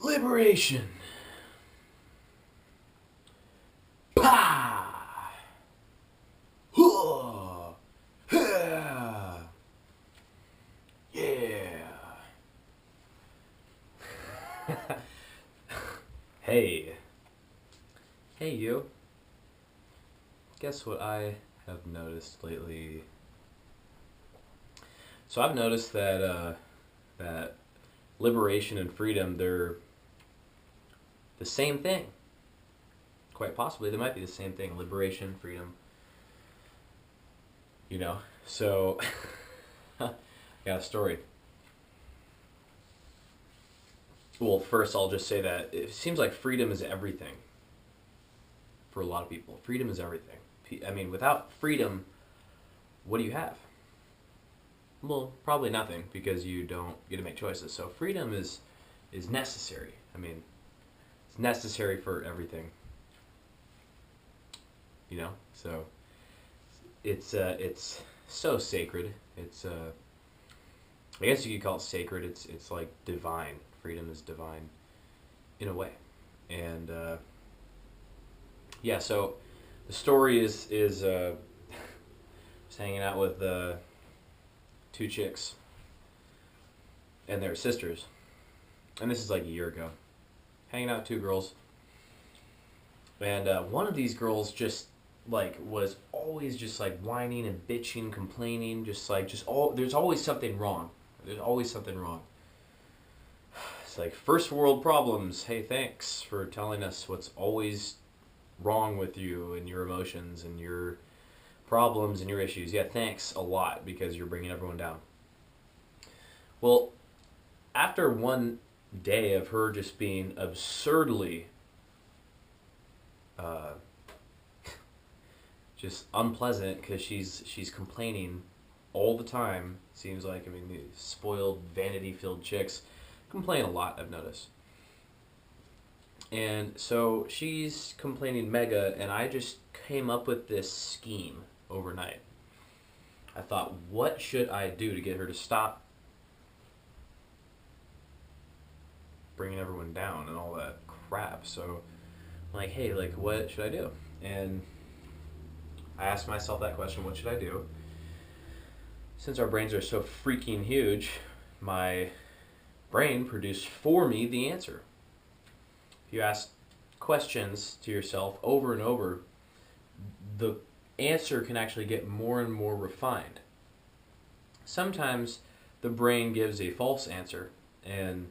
Liberation. Pa. Huh. Yeah. Yeah. Hey. Hey, you. Guess what I have noticed lately? So I've noticed that liberation and freedom, they're the same thing. Quite possibly, they might be the same thing. Liberation, freedom. You know. So, I got a story. Well, first I'll just say that it seems like freedom is everything for a lot of people. Freedom is everything. I mean, without freedom, what do you have? Well, probably nothing, because you don't get to make choices. So freedom is necessary. I mean, it's necessary for everything. You know, so it's so sacred. It's I guess you could call it sacred. It's like divine. Freedom is divine, in a way, and yeah. So the story is I was hanging out with two chicks, and they're sisters, and this is like a year ago. Hanging out with two girls, and one of these girls just like was always just like whining and bitching, complaining, there's always something wrong. There's always something wrong. It's like first world problems. Hey, thanks for telling us what's always wrong with you and your emotions and your problems and your issues. Yeah, thanks a lot, because you're bringing everyone down. Well, after one day of her just being absurdly just unpleasant, because she's complaining all the time. Seems like, I mean, these spoiled, vanity-filled chicks complain a lot, I've noticed. And so she's complaining mega, and I just came up with this scheme overnight. I thought, what should I do to get her to stop bringing everyone down and all that crap? So I'm like, hey, like, what should I do? And I asked myself that question, what should I do? Since our brains are so freaking huge, my brain produced for me the answer. If you ask questions to yourself over and over, the answer can actually get more and more refined. Sometimes the brain gives a false answer, and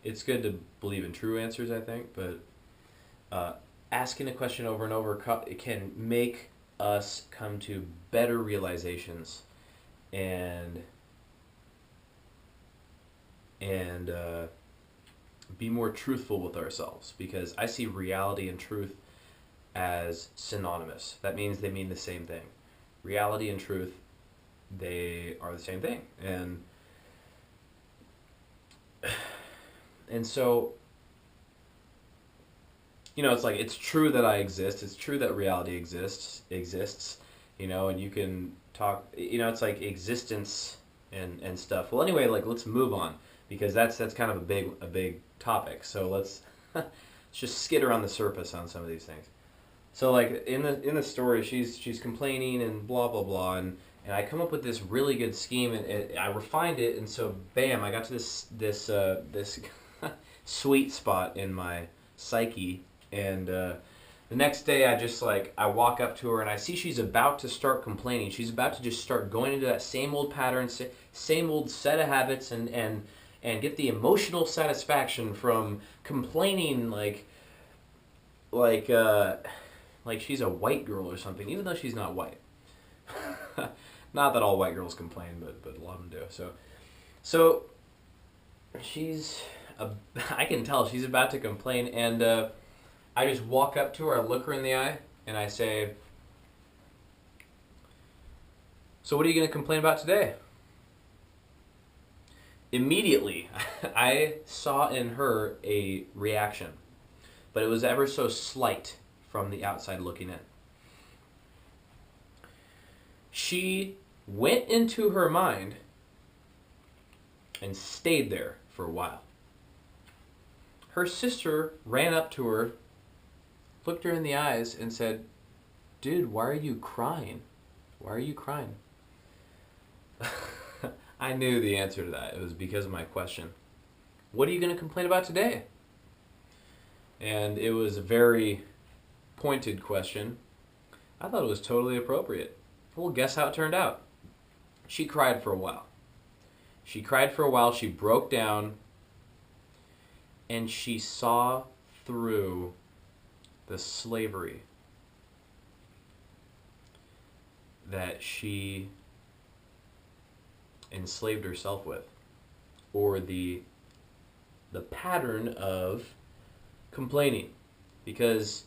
it's good to believe in true answers, I think, but asking a question over and over, it can make us come to better realizations and be more truthful with ourselves, because I see reality and truth as synonymous. That means they mean the same thing. Reality and truth, they are the same thing. And so, you know, it's like, it's true that I exist. It's true that reality exists, you know, and you can talk, you know, it's like existence and stuff. Well, anyway, like, let's move on, because that's kind of a big topic. So let's just skitter on the surface on some of these things. So like in the story, she's complaining and blah blah blah, and I come up with this really good scheme, and I refined it, and so bam, I got to this sweet spot in my psyche, and the next day I walk up to her, and I see she's about to start complaining. She's about to just start going into that same old pattern, same old set of habits, and get the emotional satisfaction from complaining like she's a white girl or something, even though she's not white. Not that all white girls complain, but a lot of them do. So I can tell she's about to complain, and I just walk up to her, I look her in the eye, and I say, "So what are you going to complain about today?" Immediately, I saw in her a reaction, but it was ever so slight from the outside looking in. She went into her mind and stayed there for a while. Her sister ran up to her, looked her in the eyes, and said, "Dude, why are you crying? Why are you crying?" I knew the answer to that. It was because of my question. What are you going to complain about today? And it was a very pointed question. I thought it was totally appropriate. Well, guess how it turned out? She cried for a while. She cried for a while. She broke down. And she saw through the slavery that she enslaved herself with, or the pattern of complaining, because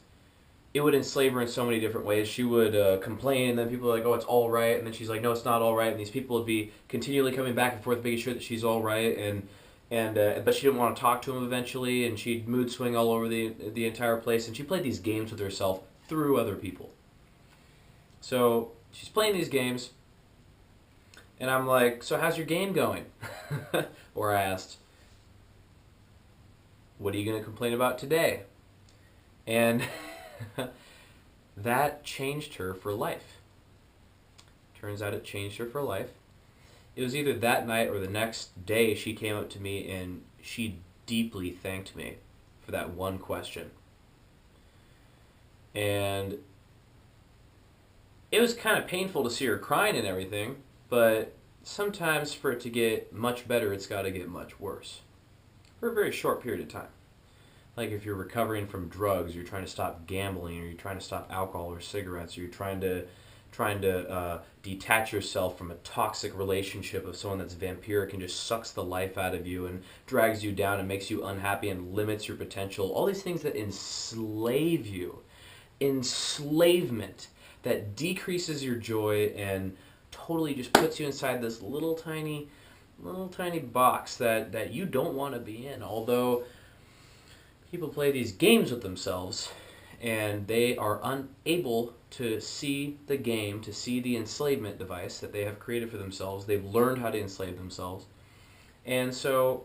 it would enslave her in so many different ways. She would complain, and then people were like, "Oh, it's all right," and then she's like, "No, it's not all right," and these people would be continually coming back and forth, making sure that she's all right, and but she didn't want to talk to him eventually, and she'd mood swing all over the entire place, and she played these games with herself through other people. So she's playing these games, and I'm like, "So how's your game going?" Or I asked, "What are you going to complain about today?" And that changed her for life. Turns out it changed her for life. It was either that night or the next day she came up to me and she deeply thanked me for that one question. And it was kind of painful to see her crying and everything, but sometimes for it to get much better, it's got to get much worse. For a very short period of time. Like if you're recovering from drugs, you're trying to stop gambling, or you're trying to stop alcohol or cigarettes, or you're trying to detach yourself from a toxic relationship of someone that's vampiric and just sucks the life out of you and drags you down and makes you unhappy and limits your potential. All these things that enslave you. Enslavement that decreases your joy and totally just puts you inside this little tiny box that you don't want to be in. Although people play these games with themselves and they are unable to see the game, to see the enslavement device that they have created for themselves. They've learned how to enslave themselves. And so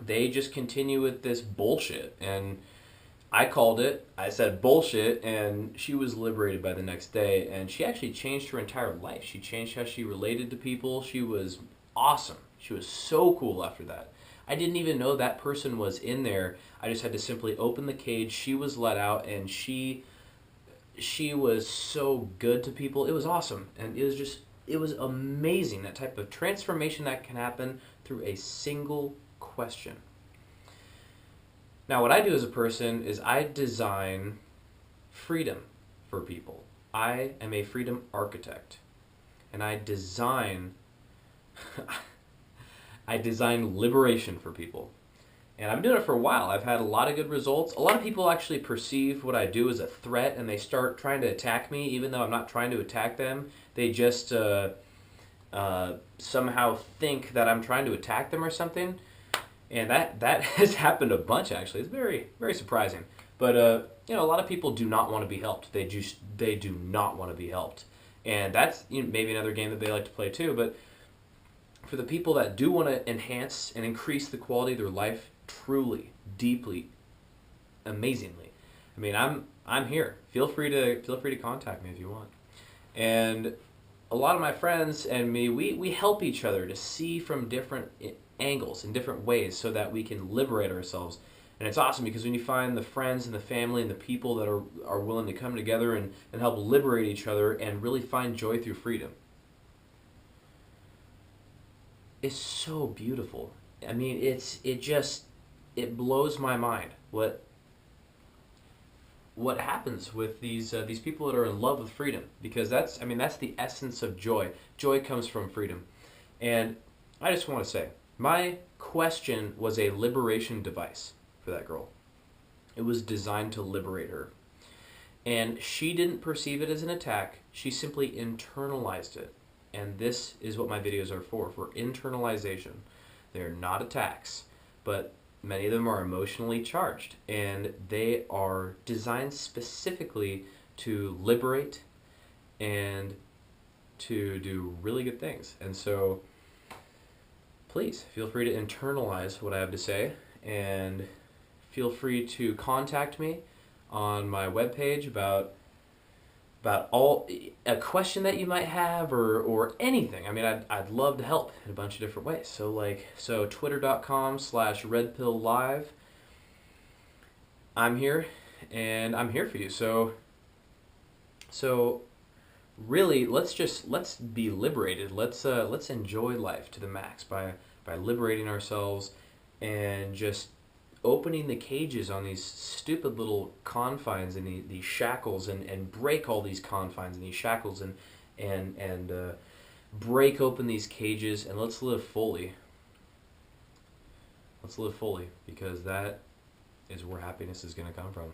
they just continue with this bullshit. And I called it, I said bullshit, and she was liberated by the next day. And she actually changed her entire life. She changed how she related to people. She was awesome. She was so cool after that. I didn't even know that person was in there. I just had to simply open the cage. She was let out, and she was so good to people. It was awesome, and it was amazing, that type of transformation that can happen through a single question. Now, what I do as a person is I design freedom for people. I am a freedom architect, and I design liberation for people. And I've been doing it for a while. I've had a lot of good results. A lot of people actually perceive what I do as a threat, and they start trying to attack me, even though I'm not trying to attack them. They just somehow think that I'm trying to attack them or something. And that has happened a bunch, actually. It's very, very surprising. But a lot of people do not want to be helped. They do not want to be helped. And that's maybe another game that they like to play too. But for the people that do want to enhance and increase the quality of their life truly, deeply, amazingly, I mean, I'm here. Feel free to contact me if you want. And a lot of my friends and me, we help each other to see from different angles in different ways so that we can liberate ourselves. And it's awesome because when you find the friends and the family and the people that are willing to come together and help liberate each other and really find joy through freedom, it's so beautiful. I mean, it blows my mind what happens with these people that are in love with freedom, because that's the essence of joy. Joy comes from freedom. And I just want to say, my question was a liberation device for that girl. It was designed to liberate her. And she didn't perceive it as an attack. She simply internalized it. And this is what my videos are for internalization. They're not attacks, but many of them are emotionally charged, and they are designed specifically to liberate and to do really good things. And so please feel free to internalize what I have to say and feel free to contact me on my webpage about all a question that you might have or anything. I mean, I'd love to help in a bunch of different ways. So twitter.com/RedPillLive. I'm here, and I'm here for you. So really, let's be liberated. Let's enjoy life to the max by liberating ourselves and just opening the cages on these stupid little confines and these shackles, and break all these confines and these shackles, and break open these cages, and let's live fully. Let's live fully, because that is where happiness is going to come from.